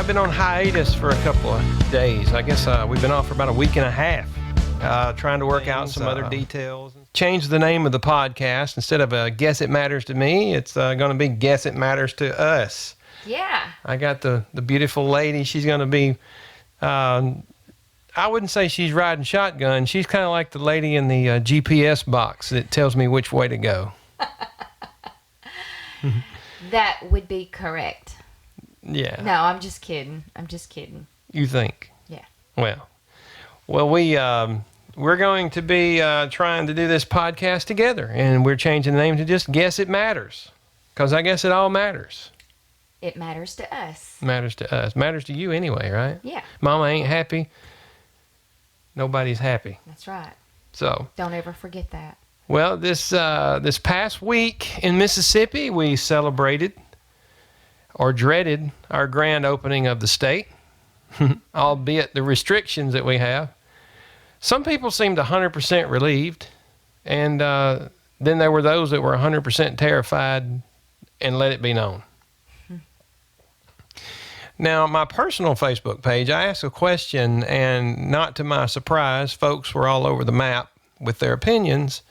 I've been on hiatus for a couple of days. I guess we've been off for about a week and a half, trying to work out some other details. Change the name of the podcast. Instead of Guess It Matters to Me, it's going to be Guess It Matters to Us. Yeah. I got the beautiful lady. She's going to be, I wouldn't say she's riding shotgun. She's kind of like the lady in the GPS box that tells me which way to go. That would be correct. Yeah. No, I'm just kidding. You think? Yeah. Well, we're going to be trying to do this podcast together, and we're changing the name to just Guess It Matters, because I guess it all matters. It matters to us. Matters to us. Matters to you anyway, right? Yeah. Mama ain't happy. Nobody's happy. That's right. So. Don't ever forget that. Well, this past week in Mississippi, we celebrated or dreaded our grand opening of the state, albeit the restrictions that we have. Some people seemed 100% relieved, and then there were those that were 100% terrified, and let it be known. Now, my personal Facebook page, I asked a question, and not to my surprise, folks were all over the map with their opinions.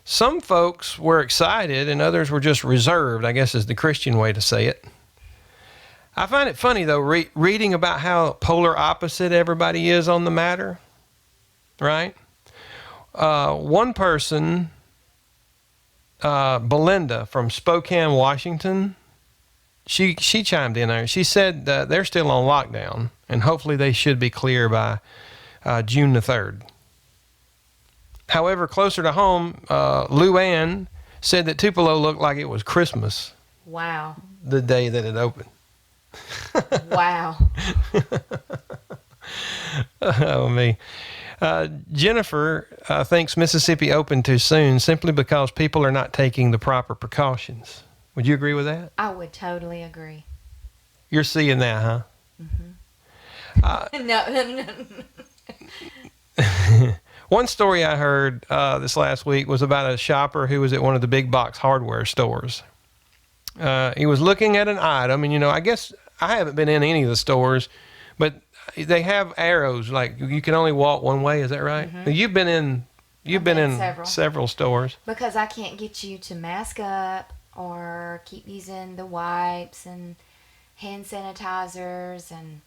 Some folks were excited, and others were just reserved, I guess is the Christian way to say it. I find it funny, though, reading about how polar opposite everybody is on the matter, right? One person, Belinda from Spokane, Washington, she chimed in there. She said that they're still on lockdown, and hopefully they should be clear by June the 3rd. However, closer to home, Lou Ann said that Tupelo looked like it was Christmas. Wow. The day that it opened. Wow. Oh, me. Jennifer thinks Mississippi opened too soon simply because people are not taking the proper precautions. Would you agree with that? I would totally agree. You're seeing that, huh? Mm-hmm. No. One story I heard this last week was about a shopper who was at one of the big box hardware stores. He was looking at an item, and I guess I haven't been in any of the stores, but they have arrows, like you can only walk one way. Is that right? Mm-hmm. You've been in several stores. Because I can't get you to mask up or keep using the wipes and hand sanitizers and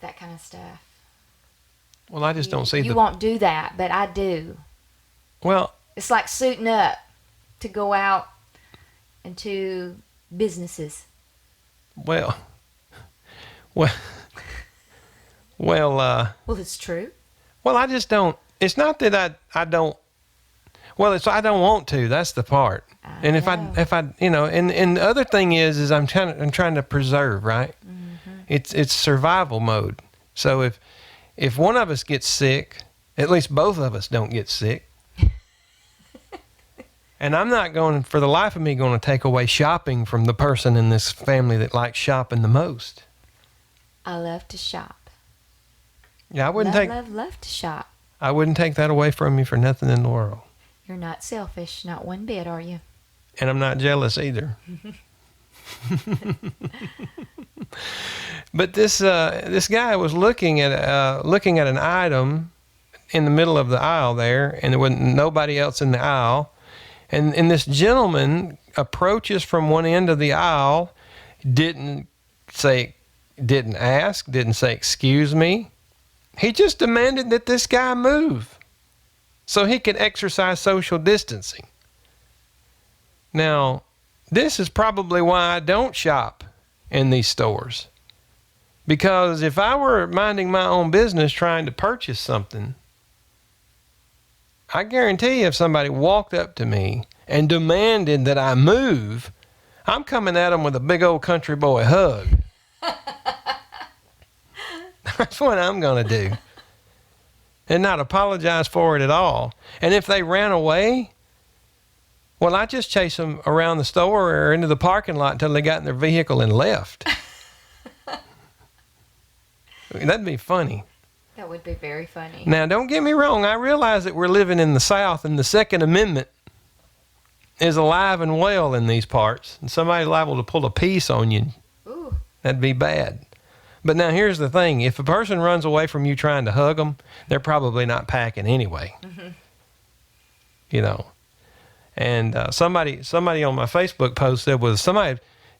that kind of stuff. Well, I just don't see You won't do that, but I do. Well, it's like suiting up to go out into businesses. Well, it's true. Well, I just don't. It's not that I don't. Well, I don't want to. That's the part. And if I, and the other thing is I'm trying to preserve, right? Mm-hmm. It's survival mode. So if one of us gets sick, at least both of us don't get sick. And I'm not for the life of me, going to take away shopping from the person in this family that likes shopping the most. I love to shop. Yeah, I wouldn't love to shop. I wouldn't take that away from you for nothing in the world. You're not selfish, not one bit, are you? And I'm not jealous either. But this guy was looking at an item in the middle of the aisle there, and there wasn't nobody else in the aisle. And this gentleman approaches from one end of the aisle, didn't ask, didn't say excuse me. He just demanded that this guy move so he could exercise social distancing. Now, this is probably why I don't shop in these stores. Because if I were minding my own business trying to purchase something, I guarantee you if somebody walked up to me and demanded that I move, I'm coming at them with a big old country boy hug. That's what I'm going to do. And not apologize for it at all. And if they ran away, well, I just chase them around the store or into the parking lot until they got in their vehicle and left. That'd be funny. That would be very funny. Now, don't get me wrong. I realize that we're living in the South and the Second Amendment is alive and well in these parts. And somebody's liable to pull a piece on you. Ooh. That'd be bad. But now here's the thing. If a person runs away from you trying to hug them, they're probably not packing anyway. Mm-hmm. You know. And somebody on my Facebook post said, well,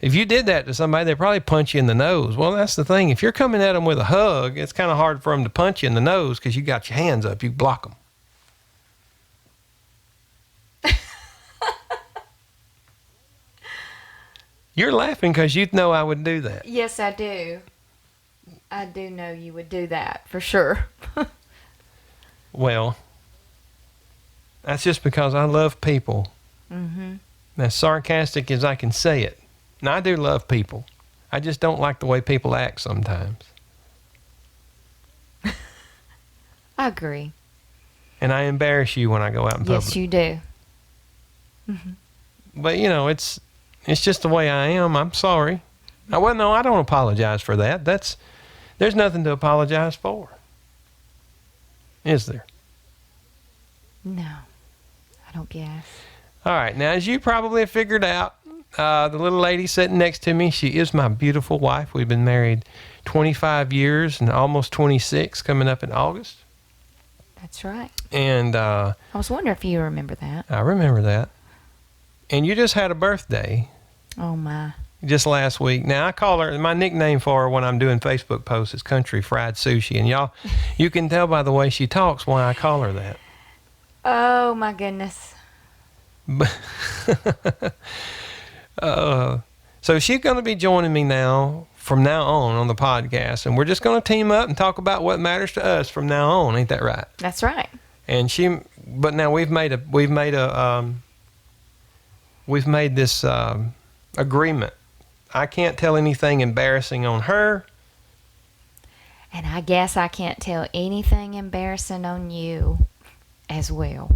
if you did that to somebody, they'd probably punch you in the nose. Well, that's the thing. If you're coming at them with a hug, it's kind of hard for them to punch you in the nose because you got your hands up. You block them. You're laughing because you know I would do that. Yes, I do. I do know you would do that for sure. Well, that's just because I love people. Mm-hmm. As sarcastic as I can say it. Now, I do love people. I just don't like the way people act sometimes. I agree. And I embarrass you when I go out in public. Yes, you do. Mm-hmm. But, you know, it's just the way I am. I'm sorry. Well, no, I don't apologize for that. There's nothing to apologize for. Is there? No, I don't guess. All right. Now, as you probably have figured out, the little lady sitting next to me, she is my beautiful wife. We've been married 25 years and almost 26 coming up in August. That's right. And I was wondering if you remember that. I remember that. And you just had a birthday. Oh, my. Just last week. Now, I call her, my nickname for her when I'm doing Facebook posts is Country Fried Sushi. And y'all, you can tell by the way she talks why I call her that. Oh, my goodness. So she's going to be joining me now, from now on the podcast. And we're just going to team up and talk about what matters to us from now on. Ain't that right? That's right. And but now we've made this agreement. I can't tell anything embarrassing on her. And I guess I can't tell anything embarrassing on you as well.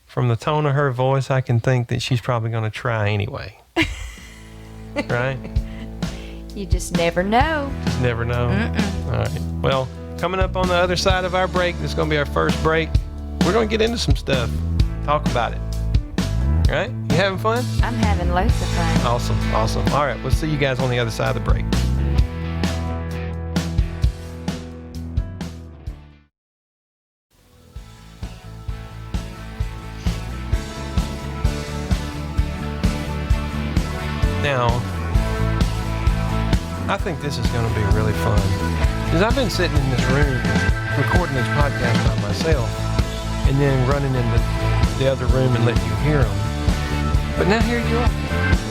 From the tone of her voice, I can think that she's probably going to try anyway. Right? You just never know. Just never know. Mm-mm. All right. Well, coming up on the other side of our break, this is going to be our first break. We're going to get into some stuff. Talk about it. All right? You having fun? I'm having loads of fun. Awesome. All right. We'll see you guys on the other side of the break. Now, I think this is going to be really fun. Because I've been sitting in this room recording this podcast by myself and then running into the other room and letting you hear them. But now here you are.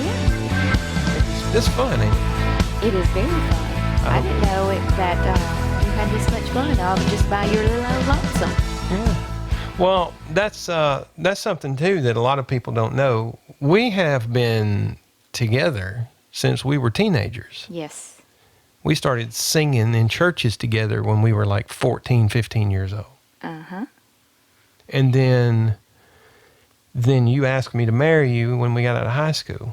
Yeah. It's fun, ain't it? It is very fun. I didn't know that you had this much fun all just by your little old lonesome. Yeah. Well, that's something, too, that a lot of people don't know. We have been together since we were teenagers. Yes. We started singing in churches together when we were like 14, 15 years old. Uh-huh. And then you asked me to marry you when we got out of high school.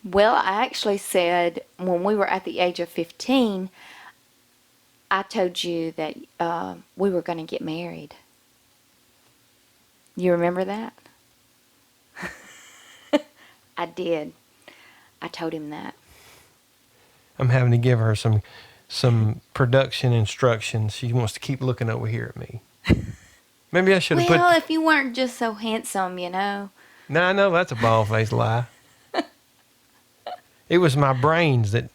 Well, I actually said when we were at the age of 15, I told you that we were going to get married. You remember that? I did. I told him that. I'm having to give her some production instructions. She wants to keep looking over here at me. Maybe I should have Well, if you weren't just so handsome, you know. No, I know that's a bald-faced lie. It was my brains that...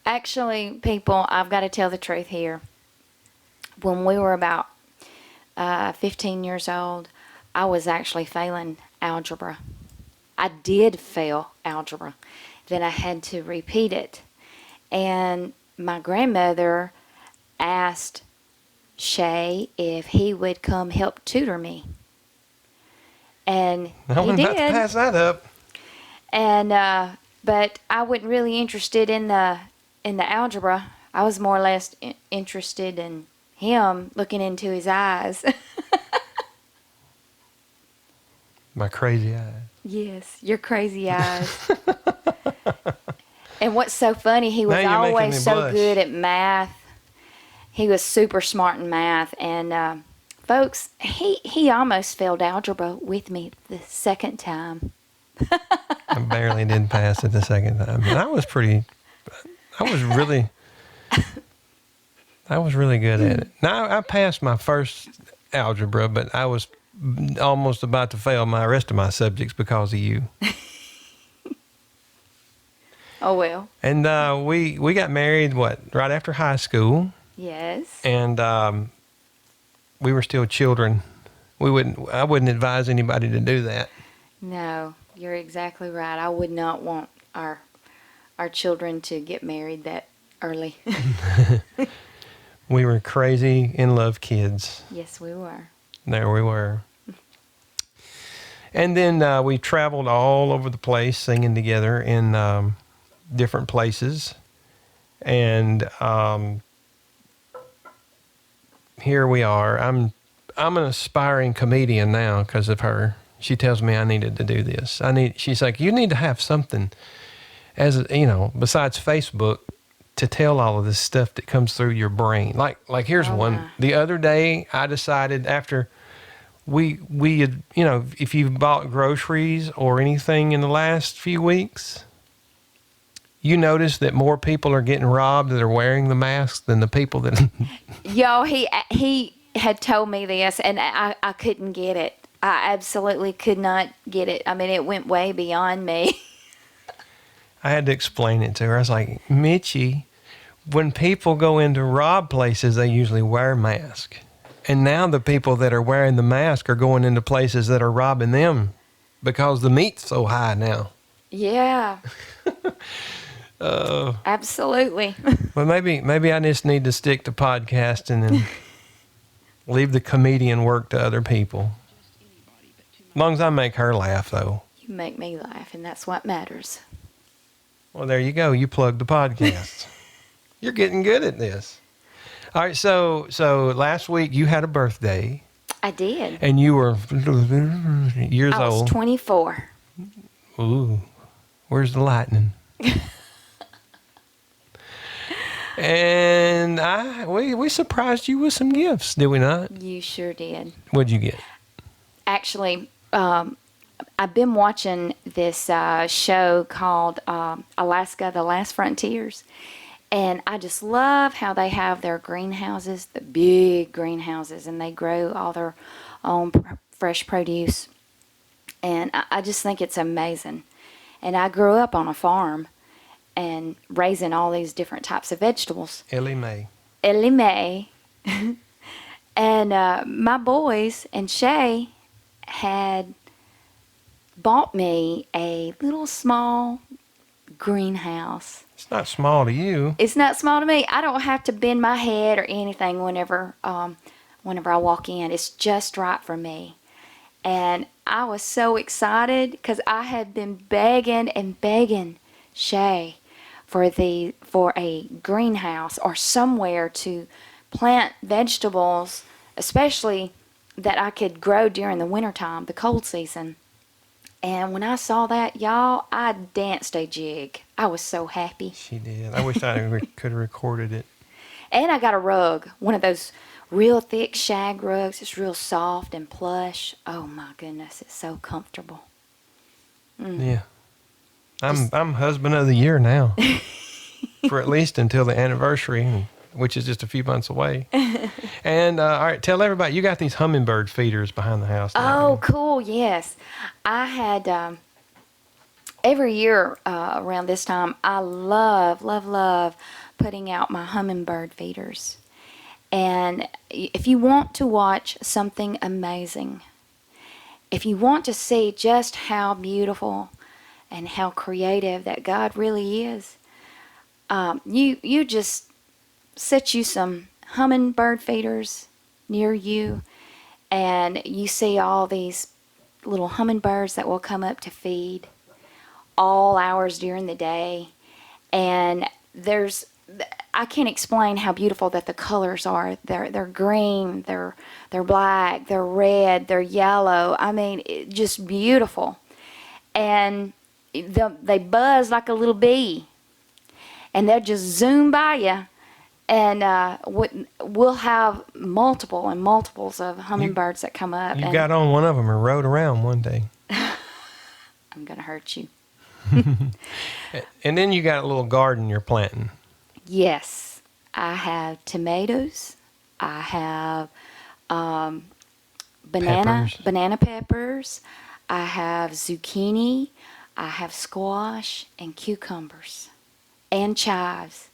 Actually, people, I've got to tell the truth here. When we were about 15 years old, I was actually failing algebra. I did fail algebra. Then I had to repeat it. And my grandmother asked Shay if he would come help tutor me. And I he wasn't did. about to pass that up. And but I wasn't really interested in the algebra. I was more or less interested in him, looking into his eyes. My crazy eyes. Yes, your crazy eyes. And what's so funny, he was Now you're making always me so blush. good at math. He was super smart in math. And folks, he almost failed algebra with me the second time. I barely did pass it the second time. And I was really good at it. Now, I passed my first algebra, but I was almost about to fail my rest of my subjects because of you. Oh, well. And we got married, right after high school. Yes. And we were still children. I wouldn't advise anybody to do that. No, you're exactly right. I would not want our children to get married that early. We were crazy in love kids. Yes, we were. There we were. And then we traveled all over the place singing together in different places. And here we are. I'm an aspiring comedian now because of her. She tells me I needed to do this. She's like, you need to have something besides Facebook to tell all of this stuff that comes through your brain. Like here's one. Wow. The other day I decided after we had, if you've bought groceries or anything in the last few weeks, you notice that more people are getting robbed that are wearing the masks than the people that... Yo, he had told me this, and I couldn't get it. I absolutely could not get it. I mean, it went way beyond me. I had to explain it to her. I was like, Michi, when people go in to rob places, they usually wear a mask. And now the people that are wearing the mask are going into places that are robbing them because the meat's so high now. Yeah. Absolutely. Well, maybe I just need to stick to podcasting and leave the comedian work to other people. As long as I make her laugh, though. You make me laugh, and that's what matters. Well, there you go. You plugged the podcast. You're getting good at this. All right, so last week you had a birthday. I did. And you were years I was old. 24. Ooh, where's the lightning? And we surprised you with some gifts, did we not? You sure did. What'd you get? Actually, I've been watching this show called Alaska, The Last Frontiers. And I just love how they have their greenhouses, the big greenhouses, and they grow all their own fresh produce. And I just think it's amazing. And I grew up on a farm and raising all these different types of vegetables. Ellie Mae. Ellie Mae. And my boys and Shay had bought me a little small greenhouse. It's not small to you. It's not small to me. I don't have to bend my head or anything whenever I walk in. It's just right for me. And I was so excited because I had been begging Shay for a greenhouse or somewhere to plant vegetables, especially that I could grow during the wintertime, the cold season. And when I saw that, y'all, I danced a jig. I was so happy. She did. I wish I could have recorded it. And I got a rug, one of those real thick shag rugs. It's real soft and plush. Oh my goodness, it's so comfortable. Yeah. I'm husband of the year now. For at least until the anniversary, which is just a few months away. And all right, tell everybody, you got these hummingbird feeders behind the house now. Oh, cool, yes. I had, every year around this time, I love putting out my hummingbird feeders. And if you want to watch something amazing, if you want to see just how beautiful and how creative that God really is, you just set you some hummingbird feeders near you, and you see all these little hummingbirds that will come up to feed all hours during the day. And I can't explain how beautiful that the colors are. They're green, they're black, they're red, they're yellow. I mean, just beautiful. And they buzz like a little bee, and they'll just zoom by you. And we'll have multiples of hummingbirds that come up. You got on one of them and rode around one day. I'm going to hurt you. And then you got a little garden you're planting. Yes, I have tomatoes. I have banana peppers. I have zucchini. I have squash and cucumbers and chives.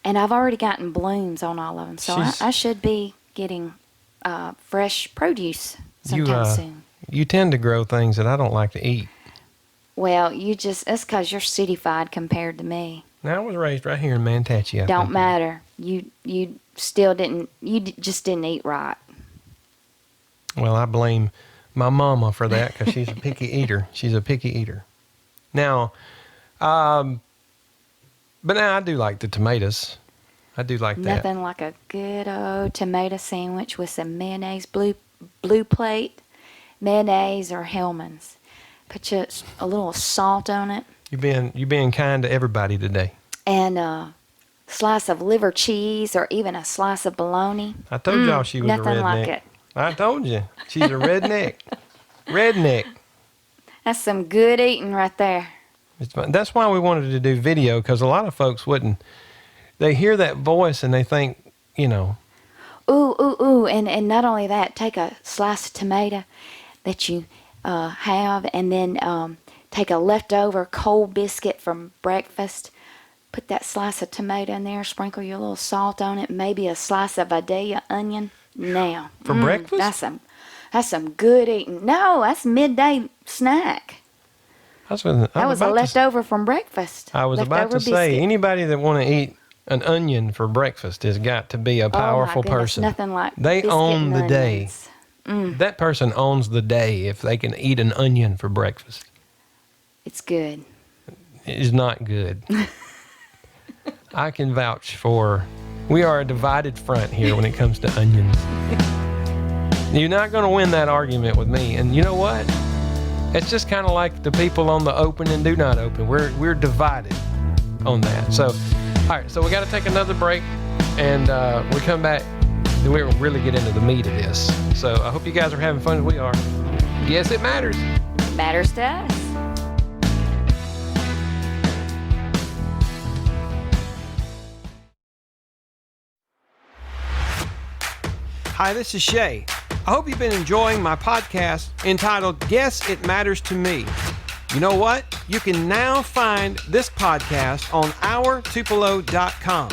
And I've already gotten blooms on all of them, so I should be getting fresh produce sometime soon. You tend to grow things that I don't like to eat. Well, that's because you're cityfied compared to me. Now, I was raised right here in Manatee. Don't matter. You still didn't. Just didn't eat right. Well, I blame my mama for that because she's a picky eater. She's a picky eater. Now, but now I do like the tomatoes. I do like that. Nothing like a good old tomato sandwich with some mayonnaise, blue plate, mayonnaise or Hellman's. Put a little salt on it. You being kind to everybody today. And a slice of liver cheese or even a slice of bologna. I told y'all she was a redneck. Nothing like it. I told you. She's a redneck. Redneck. That's some good eating right there. That's why we wanted to do video, because a lot of folks wouldn't. They hear that voice and they think, Ooh, ooh, ooh. And not only that, take a slice of tomato that you have, and then take a leftover cold biscuit from breakfast. Put that slice of tomato in there, sprinkle your little salt on it, maybe a slice of Vidalia onion. Now, for breakfast? That's some good eating. No, that's midday snack. That was a leftover from breakfast. I was about to say, anybody that want to eat an onion for breakfast has got to be a powerful person. Nothing like they own the day. Mm. That person owns the day if they can eat an onion for breakfast. It's good. It's not good. I can vouch for. We are a divided front here when it comes to onions. You're not going to win that argument with me. And you know what? It's just kind of like the people on the open and do not open. We're divided on that. So, all right. So we got to take another break, and we come back. We'll really get into the meat of this. So I hope you guys are having fun as we are. Yes, it matters. It matters to us. Hi, this is Shay. I hope you've been enjoying my podcast entitled Yes, It Matters to Me. You know what? You can now find this podcast on OurTupelo.com.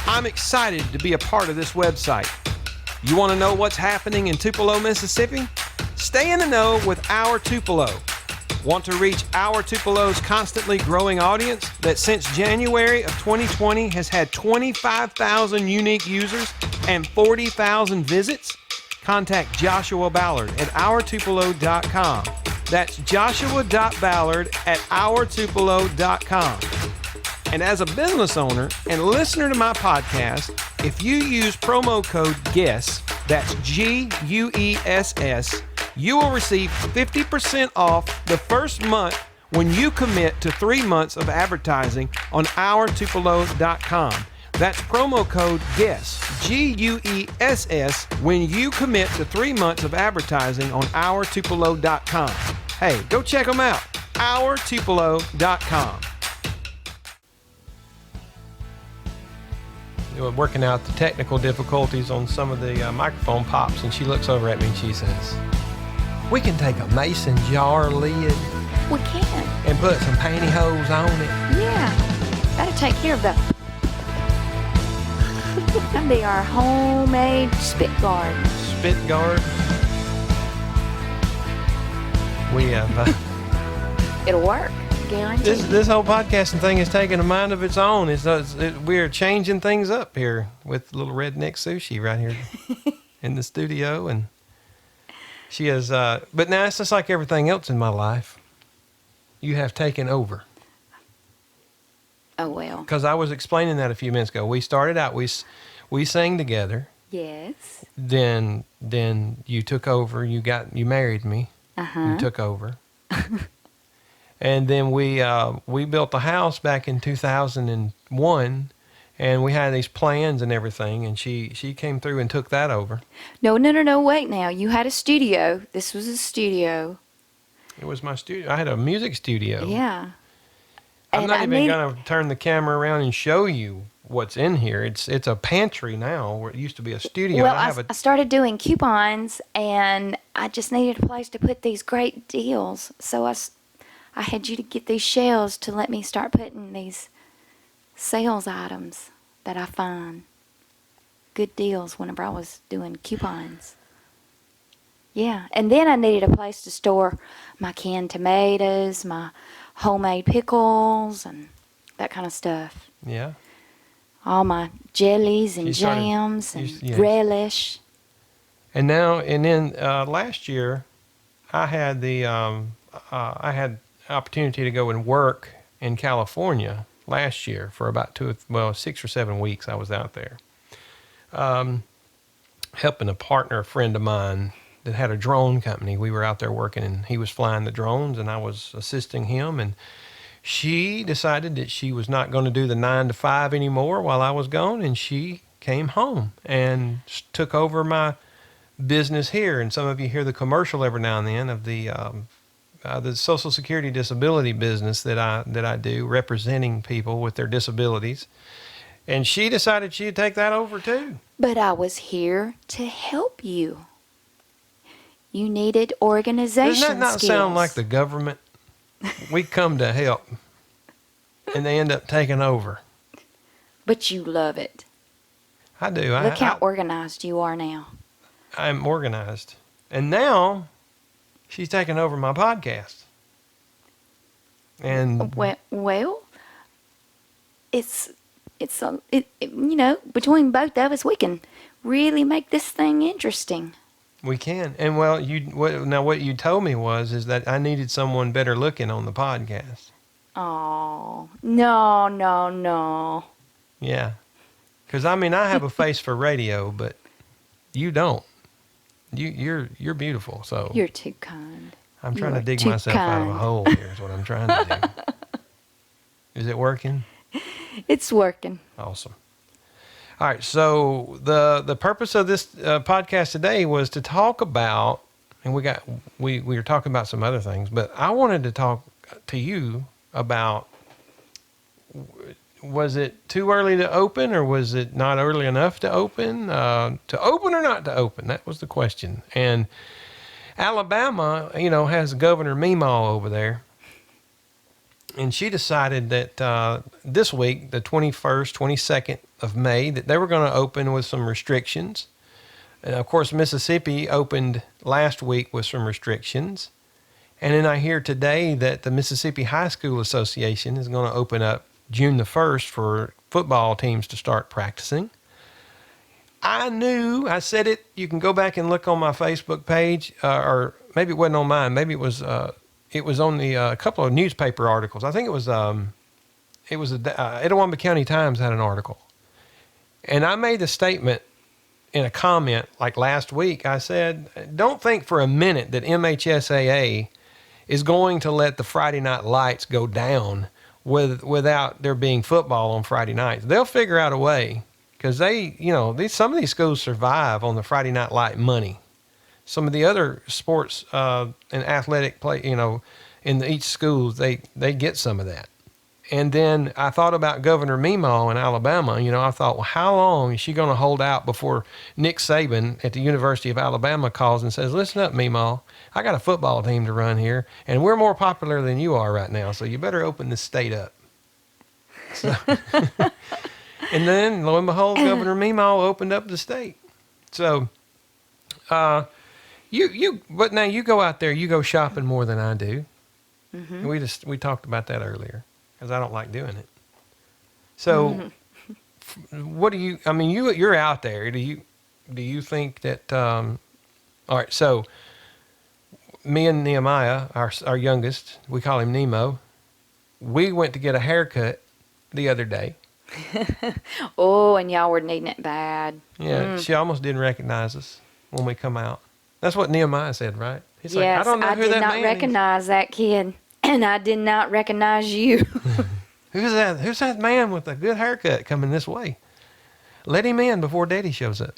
I'm excited to be a part of this website. You want to know what's happening in Tupelo, Mississippi? Stay in the know with Our Tupelo. Want to reach Our Tupelo's constantly growing audience that since January of 2020 has had 25,000 unique users and 40,000 visits? Contact Joshua Ballard at OurTupelo.com. That's joshua.ballard@OurTupelo.com. And as a business owner and listener to my podcast, if you use promo code GUESS, that's GUESS, you will receive 50% off the first month when you commit to 3 months of advertising on OurTupelo.com. That's promo code GUESS, GUESS, when you commit to 3 months of advertising on OurTupelo.com. Hey, go check them out, OurTupelo.com. We're working out the technical difficulties on some of the microphone pops, and she looks over at me and she says, "We can take a mason jar lid We can. and put some pantyhose on it." Yeah. Gotta take care of that. That'd be our homemade spit guard. Spit guard. We have... It'll work. Guaranteed. This whole podcasting thing is taking a mind of its own. We're changing things up here with little redneck sushi right here in the studio, and she is. But now it's just like everything else in my life. You have taken over. Oh well. Because I was explaining that a few minutes ago. We started out. We sang together. Yes. Then you took over. You married me. You took over. And then we built a house back in 2001, and we had these plans and everything, and she came through and took that over. No, wait now. You had a studio. This was a studio. It was my studio. I had a music studio. Yeah. I'm And not I even need- going to turn the camera around and show you what's in here. It's a pantry now where it used to be a studio. Well, And I have a I started doing coupons, and I just needed a place to put these great deals. So I had you to get these shelves to let me start putting these sales items that I find good deals whenever I was doing coupons. Yeah, and then I needed a place to store my canned tomatoes, my homemade pickles, and that kind of stuff. yeah. All my jellies and You started- jams and yes. relish. And then last year, I had the I had opportunity to go and work in California last year for about 6 or 7 weeks. I was out there, helping a partner, a friend of mine that had a drone company. We were out there working, and he was flying the drones, and I was assisting him. And she decided that she was not going to do the 9 to 5 anymore while I was gone, and she came home and took over my business here. And some of you hear the commercial every now and then of the Social Security disability business that I do, representing people with their disabilities. And she decided she'd take that over too. But I was here to help you. You needed organization Doesn't that not skills. sound like the government? We come to help, and they end up taking over. But you love it. I do. Look how organized you are now. I'm organized. And now she's taking over my podcast. And Well, between both of us, we can really make this thing interesting. we can. And well, what you told me is that I needed someone better looking on the podcast. Oh, no. Yeah. Because I have a face for radio, but you don't. You're beautiful. So You're too kind. I'm trying You to are dig too myself out of a kind. hole here is what I'm trying to do. Is it working? It's working. Awesome. All right. So the purpose of this podcast today was to talk about, and we were talking about some other things, but I wanted to talk to you about, was it too early to open, or was it not early enough to open? To open or not to open? That was the question. And Alabama, has Governor Meemaw over there. And she decided that this week, the 21st, 22nd of May, that they were going to open with some restrictions. And of course, Mississippi opened last week with some restrictions. And then I hear today that the Mississippi High School Association is going to open up June the 1st for football teams to start practicing. I said it, you can go back and look on my Facebook page, or maybe it wasn't on mine, maybe it was on a couple of newspaper articles. I think it was Itawamba County Times had an article. And I made the statement in a comment like last week. I said, don't think for a minute that MHSAA is going to let the Friday night lights go down without there being football on Friday nights. They'll figure out a way, because some of these schools survive on the Friday night light money. Some of the other sports and athletic play, in each schools, they get some of that. And then I thought about Governor Meemaw in Alabama. I thought, well, how long is she going to hold out before Nick Saban at the University of Alabama calls and says, listen up, Meemaw, I got a football team to run here, and we're more popular than you are right now, so you better open this state up. So, and then, lo and behold, Governor Meemaw opened up the state. So, but now you go out there, you go shopping more than I do. Mm-hmm. We talked about that earlier, because I don't like doing it. So, what do you? You're out there. Do you think that? All right. So, me and Nehemiah, our youngest, we call him Nemo. We went to get a haircut the other day. Oh, and y'all were needing it bad. Yeah, she almost didn't recognize us when we come out. That's what Nehemiah said, right? He's Yes, like, I don't know who did that not man recognize that kid, and I did not recognize you. is. Who's that? Who's that man with a good haircut coming this way? Let him in before Daddy shows up.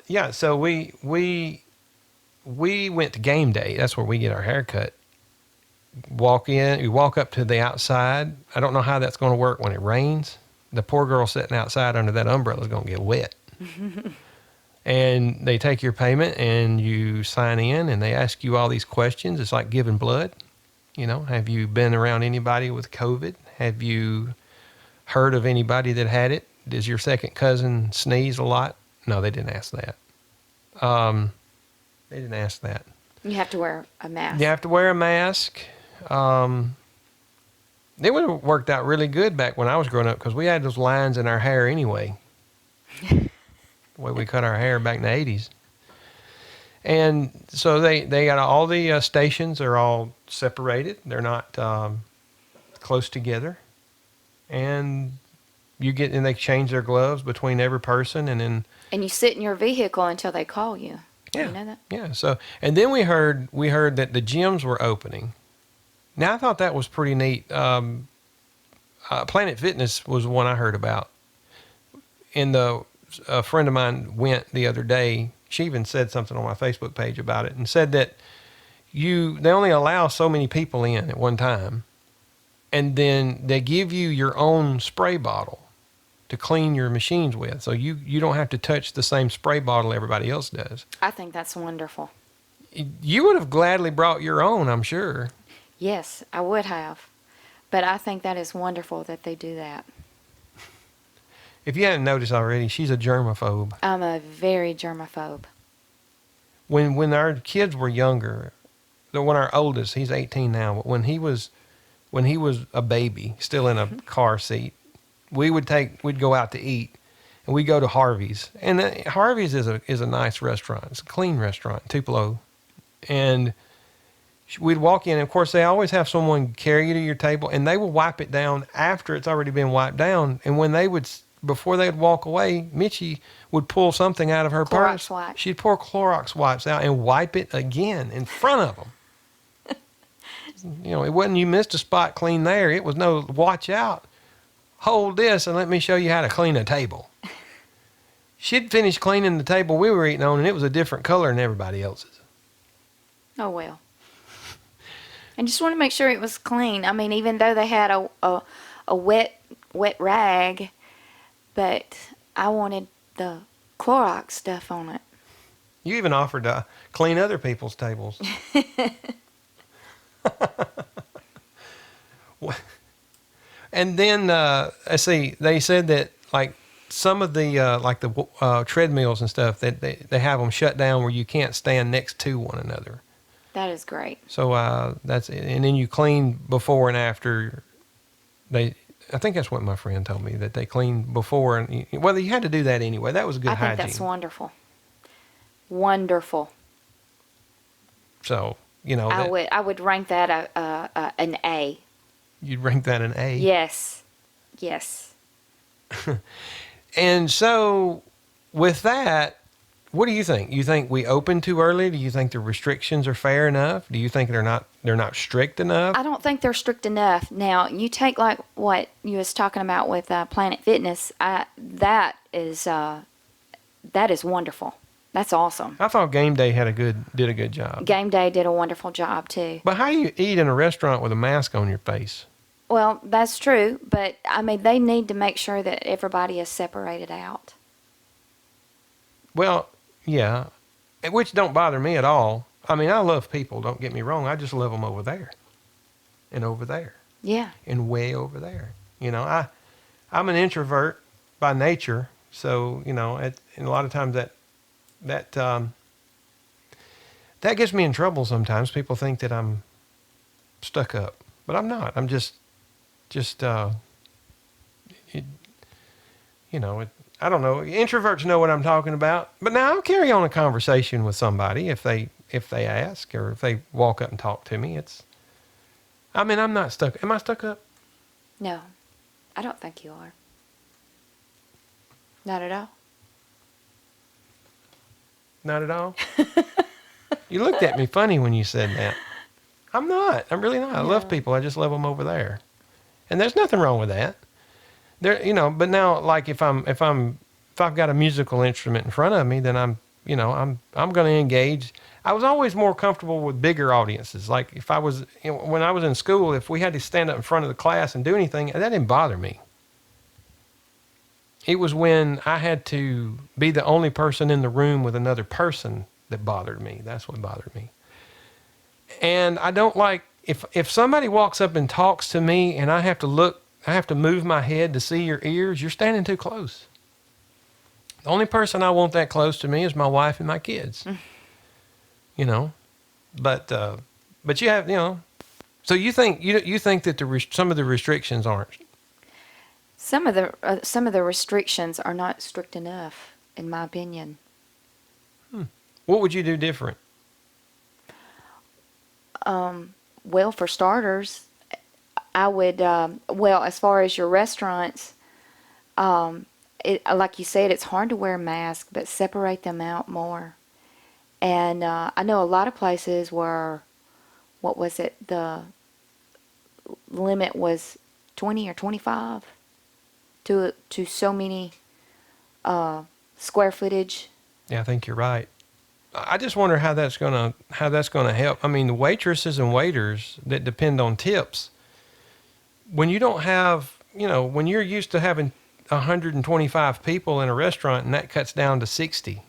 Yeah. So we we went to game day. That's where we get our hair cut. Walk in, you walk up to the outside. I don't know how that's going to work when it rains. The poor girl sitting outside under that umbrella is going to get wet. And they take your payment and you sign in and they ask you all these questions. It's like giving blood. You know, have you been around anybody with COVID? Have you heard of anybody that had it? Does your second cousin sneeze a lot? No, they didn't ask that. They didn't ask that. You have to wear a mask. You have to wear a mask. It would have worked out really good back when I was growing up because we had those lines in our hair anyway. The way we cut our hair back in the 80s. And so they got all the stations are all separated. They're not close together. And they change their gloves between every person and then. And you sit in your vehicle until they call you. Yeah. You know that? Yeah. So, and then we heard that the gyms were opening. Now I thought that was pretty neat. Planet Fitness was one I heard about. And a friend of mine went the other day. She even said something on my Facebook page about it and said that they only allow so many people in at one time. And then they give you your own spray bottle to clean your machines with. So you don't have to touch the same spray bottle everybody else does. I think that's wonderful. You would have gladly brought your own, I'm sure. Yes, I would have. But I think that is wonderful that they do that. If you hadn't noticed already, she's a germaphobe. I'm a very germaphobe. When our kids were younger, when our oldest, he's 18 now, but when he was a baby, still in a car seat, we'd go out to eat, and we'd go to Harvey's. And Harvey's is a nice restaurant. It's a clean restaurant, Tupelo. And we'd walk in, and of course, they always have someone carry you to your table, and they will wipe it down after it's already been wiped down. And before they'd walk away, Michi would pull something out of her purse. Clorox wipe. She'd pour Clorox wipes out and wipe it again in front of them. It wasn't you missed a spot clean there. It was no, watch out. Hold this and let me show you how to clean a table. She'd finished cleaning the table we were eating on, and it was a different color than everybody else's. Oh, well. I just want to make sure it was clean. I mean, even though they had a wet rag, but I wanted the Clorox stuff on it. You even offered to clean other people's tables. And then, they said that like some of the treadmills and stuff, that they have them shut down where you can't stand next to one another. That is great. So that's it. And then you clean before and after. I think that's what my friend told me, that they clean before. And well, you had to do that anyway. That was good hygiene. I think that's wonderful. Wonderful. So, I would rank that an A. You'd rank that an A? Yes. Yes. And so with that, what do you think? You think we open too early? Do you think the restrictions are fair enough? Do you think they're not strict enough? I don't think they're strict enough. Now, you take like what you was talking about with Planet Fitness. That is wonderful. That's awesome. I thought Game Day did a good job. Game Day did a wonderful job too. But how do you eat in a restaurant with a mask on your face? Well, that's true, but I mean they need to make sure that everybody is separated out. Well, yeah, which don't bother me at all. I mean, I love people, don't get me wrong. I just love them over there and over there. Yeah. And way over there. I'm an introvert by nature, so, and a lot of times that gets me in trouble sometimes. People think that I'm stuck up, but I'm not. I'm just I don't know. Introverts know what I'm talking about. But now I'll carry on a conversation with somebody if they ask, or if they walk up and talk to me. I'm not stuck. Am I stuck up? No, I don't think you are. Not at all. Not at all? You looked at me funny when you said that. I'm not. I'm really not. I love people. I just love them over there. And there's nothing wrong with that. But now, like if I've got a musical instrument in front of me, then I'm going to engage. I was always more comfortable with bigger audiences. Like if I was, when I was in school, if we had to stand up in front of the class and do anything, that didn't bother me. It was when I had to be the only person in the room with another person that bothered me. That's what bothered me. And I don't like, if somebody walks up and talks to me and I have to move my head to see your ears, you're standing too close. The only person I want that close to me is my wife and my kids. But you have, so you think that some of the restrictions aren't. Some of the restrictions are not strict enough, in my opinion. What would you do different? Well, for starters, I would, as far as your restaurants, like you said, it's hard to wear a mask, but separate them out more. And I know a lot of places where, what was it, the limit was 20 or 25 to so many square footage. Yeah, I think you're right. I just wonder how that's gonna help. I mean, the waitresses and waiters that depend on tips. When you don't have, when you're used to having 125 people in a restaurant and that cuts down to 60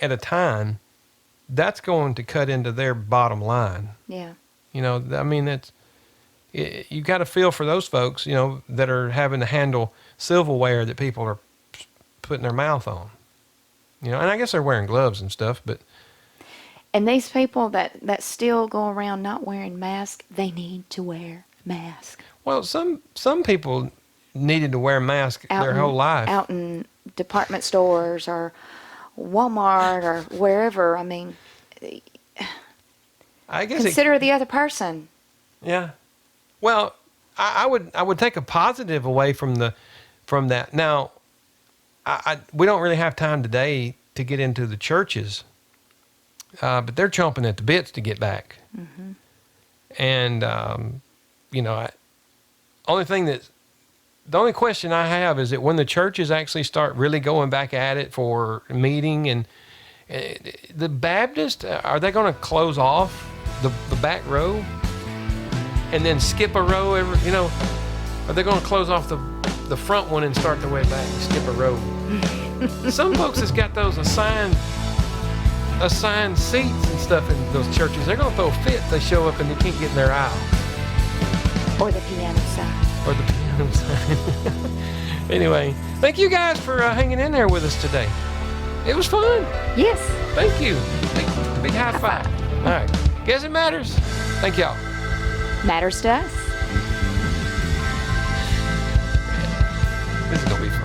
at a time, that's going to cut into their bottom line. Yeah. I mean, you got to feel for those folks, that are having to handle silverware that people are putting their mouth on. And I guess they're wearing gloves and stuff, but. And these people that still go around not wearing masks, they need to wear masks. Well, some people needed to wear masks their whole life. Out in department stores or Walmart or wherever. I mean, I guess consider the other person. Yeah. Well, I would take a positive away from that. Now, we don't really have time today to get into the churches, but they're chomping at the bits to get back. Mm-hmm. And the only question I have is that when the churches actually start really going back at it for meeting, and the Baptists, are they going to close off the back row and then skip a row are they going to close off the front one and start the way back and skip a row? Some folks has got those assigned seats and stuff in those churches. They're going to throw a fit if they show up and they can't get in their aisle. Or the piano side. Anyway, thank you guys for hanging in there with us today. It was fun. Yes. Thank you. Big high five. All right. Guess it matters. Thank y'all. Matters to us. This is going to be fun.